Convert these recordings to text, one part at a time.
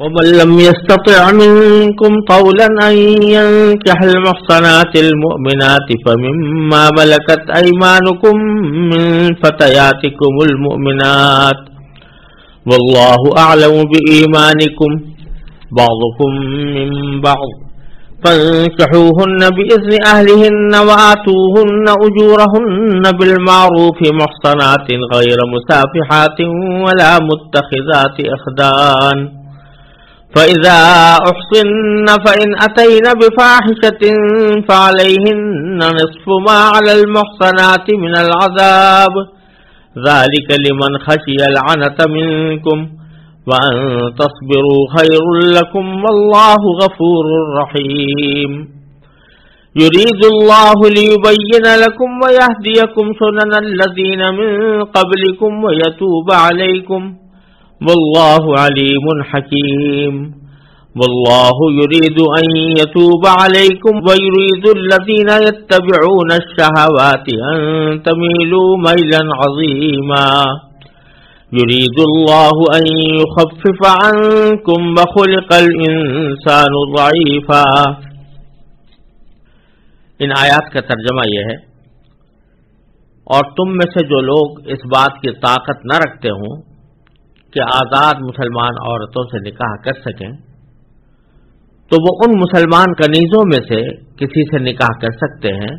ومن لم يستطع منكم طولا أن ينكح المحصنات المؤمنات فمما ملكت أيمانكم من فتياتكم المؤمنات والله أعلم بإيمانكم بعضكم من بعض فانكحوهن بإذن أهلهن وآتوهن أجورهن بالمعروف محصنات غير مسافحات ولا متخذات أخدان فإذا أحصن فإن أتين بفاحشة فعليهن نصف ما على المحصنات من العذاب ذلك لمن خشي العنة منكم وأن تصبروا خير لكم والله غفور رحيم يريد الله ليبين لكم ويهديكم سنن الذين من قبلكم ويتوب عليكم والله عليم حكيم والله يريد أن يتوب عليكم ويريد الذين يتبعون الشهوات أن تميلوا ميلا عظيما يريد الله أن يخفف عنكم وخلق الإنسان ضعيفا. ان آیات کا ترجمہ یہ ہے، اور تم میں سے جو لوگ اس بات کی طاقت نہ رکھتے ہوں کہ آزاد مسلمان عورتوں سے نکاح کر سکیں تو وہ ان مسلمان کنیزوں میں سے کسی سے نکاح کر سکتے ہیں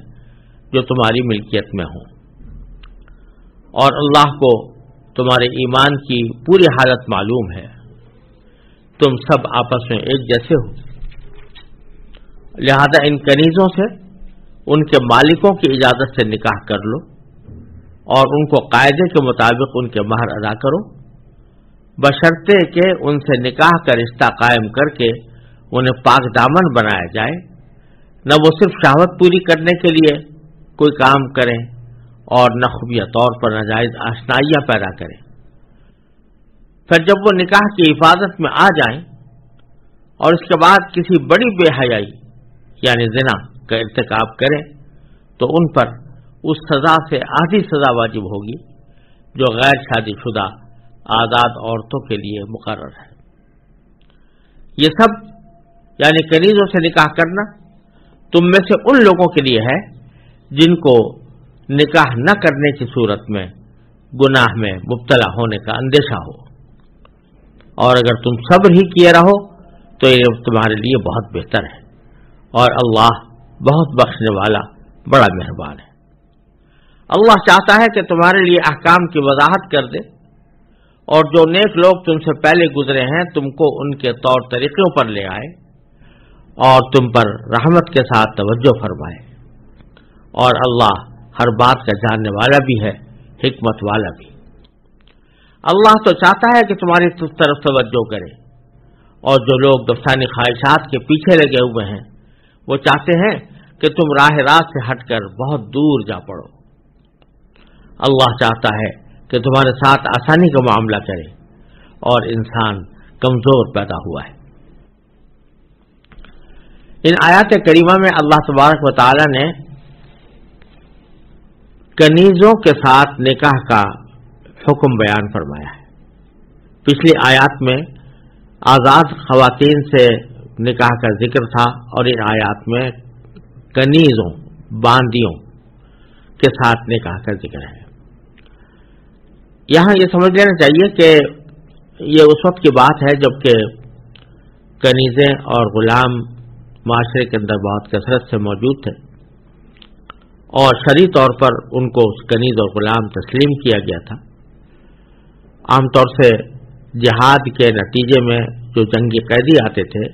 جو تمہاری ملکیت میں ہوں، اور اللہ کو تمہارے ایمان کی پوری حالت معلوم ہے، تم سب آپس میں ایک جیسے ہو، لہذا ان کنیزوں سے ان کے مالکوں کی اجازت سے نکاح کر لو اور ان کو قاعدے کے مطابق ان کے مہر ادا کرو، بشرطے کہ ان سے نکاح کا رشتہ قائم کر کے انہیں پاک دامن بنایا جائے، نہ وہ صرف شہوت پوری کرنے کے لیے کوئی کام کریں اور نہ خفیہ طور پر ناجائز آشنائیاں پیدا کریں. پھر جب وہ نکاح کی حفاظت میں آ جائیں اور اس کے بعد کسی بڑی بے حیائی یعنی زنا کا ارتکاب کریں تو ان پر اس سزا سے آدھی سزا واجب ہوگی جو غیر شادی شدہ آزاد عورتوں کے لیے مقرر ہے. یہ سب یعنی کنیزوں سے نکاح کرنا تم میں سے ان لوگوں کے لیے ہے جن کو نکاح نہ کرنے کی صورت میں گناہ میں مبتلا ہونے کا اندیشہ ہو، اور اگر تم صبر ہی کیے رہو تو یہ تمہارے لیے بہت بہتر ہے، اور اللہ بہت بخشنے والا بڑا مہربان ہے. اللہ چاہتا ہے کہ تمہارے لیے احکام کی وضاحت کر دے، اور جو نیک لوگ تم سے پہلے گزرے ہیں تم کو ان کے طور طریقوں پر لے آئے اور تم پر رحمت کے ساتھ توجہ فرمائے، اور اللہ ہر بات کا جاننے والا بھی ہے، حکمت والا بھی. اللہ تو چاہتا ہے کہ تمہاری طرف توجہ کرے، اور جو لوگ نفسانی خواہشات کے پیچھے لگے ہوئے ہیں وہ چاہتے ہیں کہ تم راہ راست سے ہٹ کر بہت دور جا پڑو. اللہ چاہتا ہے کہ تمہارے ساتھ آسانی کا معاملہ کرے، اور انسان کمزور پیدا ہوا ہے. ان آیات کریمہ میں اللہ تبارک و تعالی نے کنیزوں کے ساتھ نکاح کا حکم بیان فرمایا ہے. پچھلی آیات میں آزاد خواتین سے نکاح کا ذکر تھا، اور ان آیات میں کنیزوں باندیوں کے ساتھ نکاح کا ذکر ہے. یہاں یہ سمجھ لینا چاہیے کہ یہ اس وقت کی بات ہے جب کہ کنیزیں اور غلام معاشرے کے اندر بہت کثرت سے موجود تھے، اور شرعی طور پر ان کو کنیز اور غلام تسلیم کیا گیا تھا. عام طور سے جہاد کے نتیجے میں جو جنگی قیدی آتے تھے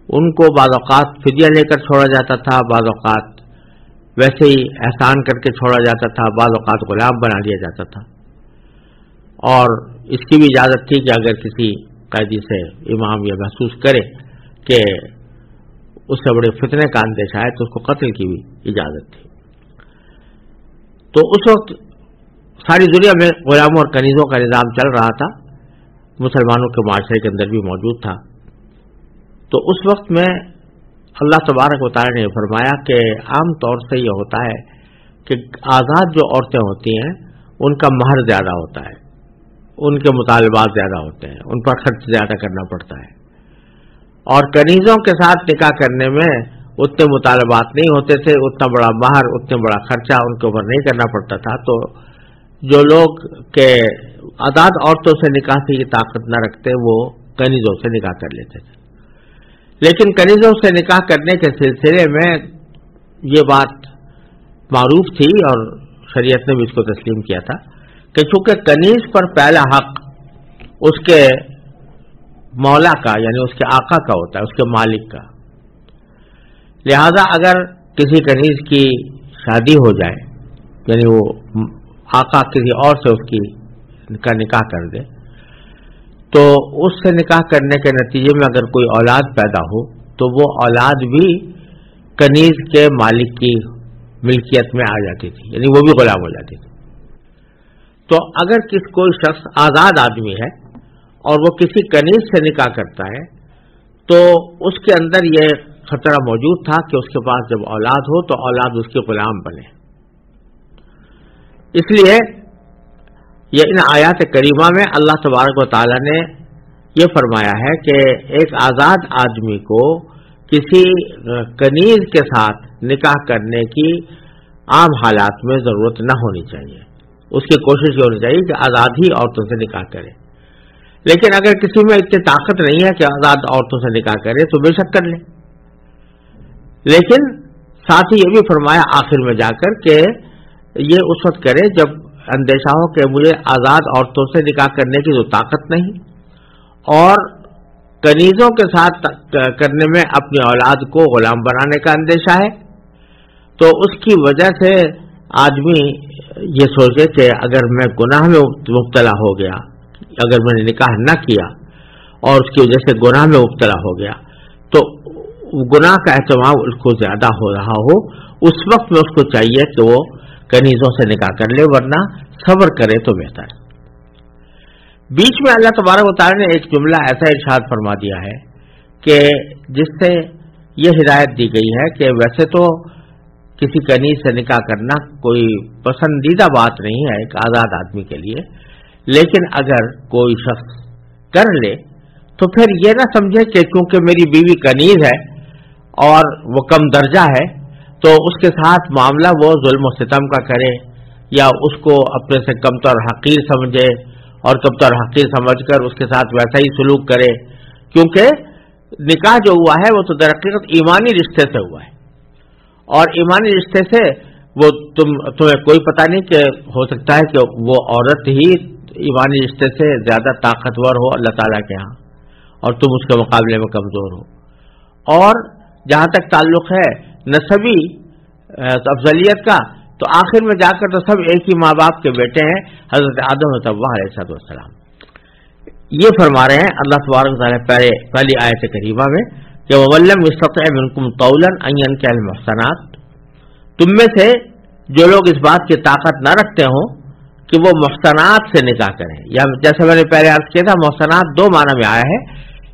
ان کو بعض اوقات فدیہ لے کر چھوڑا جاتا تھا، بعض اوقات ویسے ہی احسان کر کے چھوڑا جاتا تھا، بعض اوقات غلام بنا لیا جاتا تھا. اور اس کی بھی اجازت تھی کہ اگر کسی قیدی سے امام یہ محسوس کرے کہ اس سے بڑے فتنے کا اندیشہ ہے تو اس کو قتل کی بھی اجازت تھی. تو اس وقت ساری دنیا میں غلاموں اور کنیزوں کا نظام چل رہا تھا، مسلمانوں کے معاشرے کے اندر بھی موجود تھا. تو اس وقت میں اللہ تبارک و تعالی نے فرمایا کہ عام طور سے یہ ہوتا ہے کہ آزاد جو عورتیں ہوتی ہیں ان کا مہر زیادہ ہوتا ہے، ان کے مطالبات زیادہ ہوتے ہیں، ان پر خرچ زیادہ کرنا پڑتا ہے. اور کنیزوں کے ساتھ نکاح کرنے میں اتنے مطالبات نہیں ہوتے تھے، اتنا بڑا مہر، اتنا بڑا خرچہ ان کے اوپر نہیں کرنا پڑتا تھا. تو جو لوگ کے آزاد عورتوں سے نکاح کی طاقت نہ رکھتے وہ کنیزوں سے نکاح کر لیتے تھے. لیکن کنیزوں سے نکاح کرنے کے سلسلے میں یہ بات معروف تھی اور شریعت نے بھی اس کو تسلیم کیا تھا کہ چونکہ کنیز پر پہلا حق اس کے مولا کا یعنی اس کے آقا کا ہوتا ہے، اس کے مالک کا، لہذا اگر کسی کنیز کی شادی ہو جائے یعنی وہ آقا کسی اور سے اس کی کا نکاح کر دے تو اس سے نکاح کرنے کے نتیجے میں اگر کوئی اولاد پیدا ہو تو وہ اولاد بھی کنیز کے مالک کی ملکیت میں آ جاتی تھی، یعنی وہ بھی غلام ہو جاتی تھی. تو اگر کوئی شخص آزاد آدمی ہے اور وہ کسی کنیز سے نکاح کرتا ہے تو اس کے اندر یہ خطرہ موجود تھا کہ اس کے پاس جب اولاد ہو تو اولاد اس کے غلام بنے. اس لیے یہ ان آیات کریمہ میں اللہ تبارک و تعالی نے یہ فرمایا ہے کہ ایک آزاد آدمی کو کسی کنیز کے ساتھ نکاح کرنے کی عام حالات میں ضرورت نہ ہونی چاہیے. اس کی کوشش یہ ہونی چاہیے کہ آزاد ہی عورتوں سے نکاح کرے. لیکن اگر کسی میں اتنی طاقت نہیں ہے کہ آزاد عورتوں سے نکاح کرے تو بے شک کر لے. لیکن ساتھ ہی یہ بھی فرمایا آخر میں جا کر کہ یہ اس وقت کرے جب اندیشہ ہو کہ مجھے آزاد عورتوں سے نکاح کرنے کی تو طاقت نہیں اور کنیزوں کے ساتھ کرنے میں اپنی اولاد کو غلام بنانے کا اندیشہ ہے. تو اس کی وجہ سے آدمی یہ سوچے کہ اگر میں گناہ میں مبتلا ہو گیا، اگر میں نے نکاح نہ کیا اور اس کی وجہ سے گناہ میں مبتلا ہو گیا تو گناہ کا اہتمام اس کو زیادہ ہو رہا ہو، اس وقت میں اس کو چاہیے کہ وہ کنیزوں سے نکاح کر لے، ورنہ صبر کرے تو بہتر ہے. بیچ میں اللہ تبارک و تعالی نے ایک جملہ ایسا ارشاد فرما دیا ہے کہ جس سے یہ ہدایت دی گئی ہے کہ ویسے تو کسی کنیز سے نکاح کرنا کوئی پسندیدہ بات نہیں ہے ایک آزاد آدمی کے لیے، لیکن اگر کوئی شخص کر لے تو پھر یہ نہ سمجھے کہ کیونکہ میری بیوی کنیز ہے اور وہ کم درجہ ہے تو اس کے ساتھ معاملہ وہ ظلم و ستم کا کرے یا اس کو اپنے سے کمتر حقیر سمجھے اور کمتر حقیر سمجھ کر اس کے ساتھ ویسا ہی سلوک کرے. کیونکہ نکاح جو ہوا ہے وہ تو در حقیقت ایمانی رشتے سے ہوا ہے اور ایمانی رشتے سے وہ تمہیں کوئی پتہ نہیں کہ ہو سکتا ہے کہ وہ عورت ہی ایمانی رشتے سے زیادہ طاقتور ہو اللہ تعالیٰ کے ہاں اور تم اس کے مقابلے میں کمزور ہو. اور جہاں تک تعلق ہے نسبی افضلیت کا تو آخر میں جا کر تو سب ایک ہی ماں باپ کے بیٹے ہیں، حضرت آدم و حوا علیہ السلام. یہ فرما رہے ہیں اللہ تبارک و تعالیٰ پہلی آیت کریمہ میں کہ وَلَّمْ يَسْتَطِعْ مِنْكُمْ طَوْلًا أَنْ يَنْكِحَ الْمُحْصَنَاتِ، تم میں سے جو لوگ اس بات کی طاقت نہ رکھتے ہوں کہ وہ محسنات سے نکاح کریں، یا جیسے میں نے پہلے عرض کیا تھا محسنات دو معنی میں آیا ہے.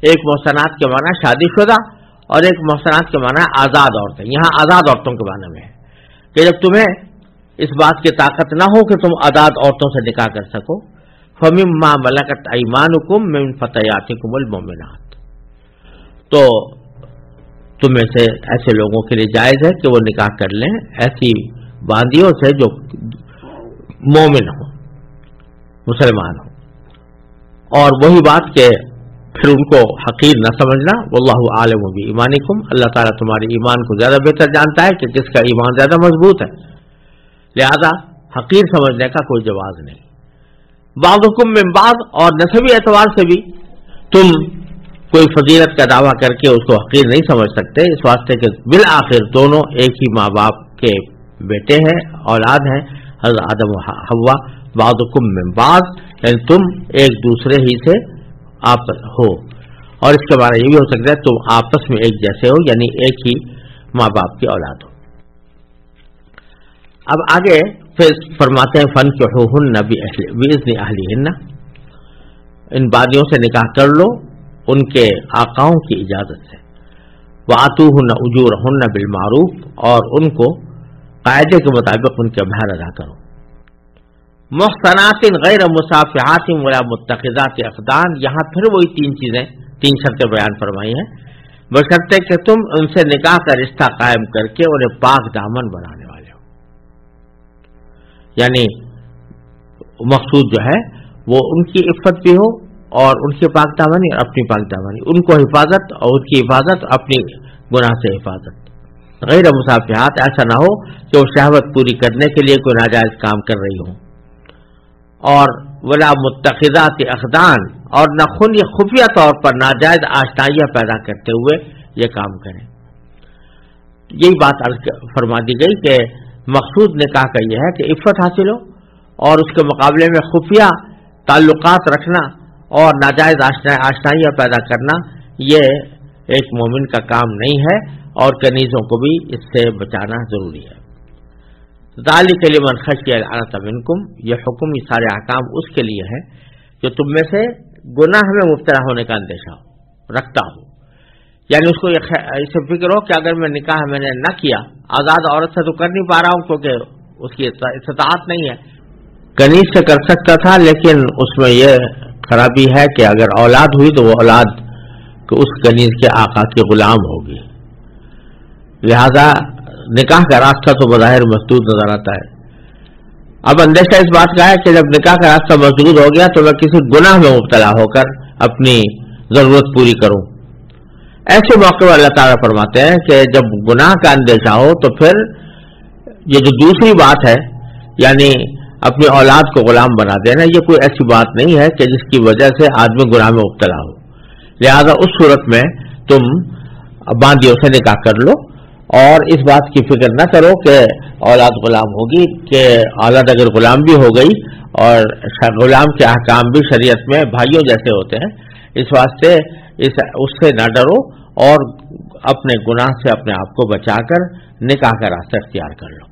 ایک محسنات کے معنی شادی شدہ اور ایک محسنات کے معنی آزاد عورتیں. یہاں آزاد عورتوں کے معنی میں ہے کہ جب تمہیں اس بات کی طاقت نہ ہو کہ تم آزاد عورتوں سے نکاح کر سکو فَمِمَّا مَلَكَتْ أَيْمَانُكُمْ مِنْ فَتَيَاتِكُمُ الْمُؤْمِنَاتِ، تو تم میں سے ایسے لوگوں کے لیے جائز ہے کہ وہ نکاح کر لیں ایسی باندیوں سے جو مومن ہوں، مسلمان ہوں. اور وہی بات کہ پھر ان کو حقیر نہ سمجھنا. واللہ عالم بایمانکم، اللہ تعالیٰ تمہارے ایمان کو زیادہ بہتر جانتا ہے کہ کس کا ایمان زیادہ مضبوط ہے، لہذا حقیر سمجھنے کا کوئی جواز نہیں. بعضکم من بعض، اور نسبی اعتبار سے بھی تم کوئی فضیلت کا دعویٰ کر کے اس کو حقیر نہیں سمجھ سکتے، اس واسطے کہ بالآخر دونوں ایک ہی ماں باپ کے بیٹے ہیں، اولاد ہیں، حضرت آدم و حوا. بعضکم من بعض یعنی تم ایک دوسرے ہی سے آپ ہو، اور اس کے بارے یہ بھی ہو سکتا ہے تم آپس میں ایک جیسے ہو یعنی ایک ہی ماں باپ کی اولاد ہو. اب آگے پھر فرماتے ہیں فَانكِحُوهُنَّ بِإِذْنِ أَهْلِهِنَّ، ان بادیوں سے نکاح کر لو ان کے آقاؤں کی اجازت سے. وَآتُوهُنَّ أُجُورَهُنَّ بِالْمَعْرُوفِ، اور ان کو قاعدے کے مطابق ان کے مہر ادا کرو. محصنات غیر مصافحات ولا متخذات اخدان، یہاں پھر وہی تین شرطیں بیان فرمائی ہیں بشرطے کہ تم ان سے نکاح کا رشتہ قائم کر کے انہیں پاک دامن بنانے والے ہو. یعنی مقصود جو ہے وہ ان کی عفت بھی ہو اور ان کی پاک دامنی اور اپنی پاک دامنی، ان کو حفاظت اور ان کی حفاظت، اپنی گناہ سے حفاظت. غیر مصافحات، ایسا نہ ہو کہ وہ شہوت پوری کرنے کے لیے کوئی ناجائز کام کر رہی ہوں. اور ولا متخذات اخدان، اور نہ خود یہ خفیہ طور پر ناجائز آشنائیاں پیدا کرتے ہوئے یہ کام کریں. یہی بات فرما دی گئی کہ مقصود نکاح کا یہ ہے کہ عفت حاصل ہو اور اس کے مقابلے میں خفیہ تعلقات رکھنا اور ناجائز آشنائیاں پیدا کرنا یہ ایک مومن کا کام نہیں ہے، اور کنیزوں کو بھی اس سے بچانا ضروری ہے. ذالک لمن خشی العنۃ منکم، یہ حکم، یہ سارے احکام اس کے لیے ہے جو تم میں سے گناہ میں مبتلا ہونے کا اندیشہ رکھتا ہو. یعنی اس کو اسے فکر ہو کہ اگر میں نکاح میں نے نہ کیا، آزاد عورت سے تو کر نہیں پا رہا ہوں کیونکہ اس کی استطاعت نہیں ہے. کنیز سے کر سکتا تھا، لیکن اس میں یہ خرابی ہے کہ اگر اولاد ہوئی تو وہ اولاد اس کنیز کے آقا کے غلام ہوگی. لہذا نکاح کا راستہ تو بظاہر مسدود نظر آتا ہے. اب اندیشہ اس بات کا ہے کہ جب نکاح کا راستہ مسدود ہو گیا تو میں کسی گناہ میں مبتلا ہو کر اپنی ضرورت پوری کروں. ایسے موقع پر اللہ تعالیٰ فرماتے ہیں کہ جب گناہ کا اندیشہ ہو تو پھر یہ جو دوسری بات ہے، یعنی اپنی اولاد کو غلام بنا دینا، یہ کوئی ایسی بات نہیں ہے کہ جس کی وجہ سے آدمی گناہ میں مبتلا ہو. لہذا اس صورت میں تم باندیوں سے نکاح کر لو اور اس بات کی فکر نہ کرو کہ اولاد غلام ہوگی، کہ اولاد اگر غلام بھی ہو گئی اور غلام کے احکام بھی شریعت میں بھائیوں جیسے ہوتے ہیں، اس واسطے اس سے نہ ڈرو اور اپنے گناہ سے اپنے آپ کو بچا کر نکاح کا راستہ اختیار کر لو.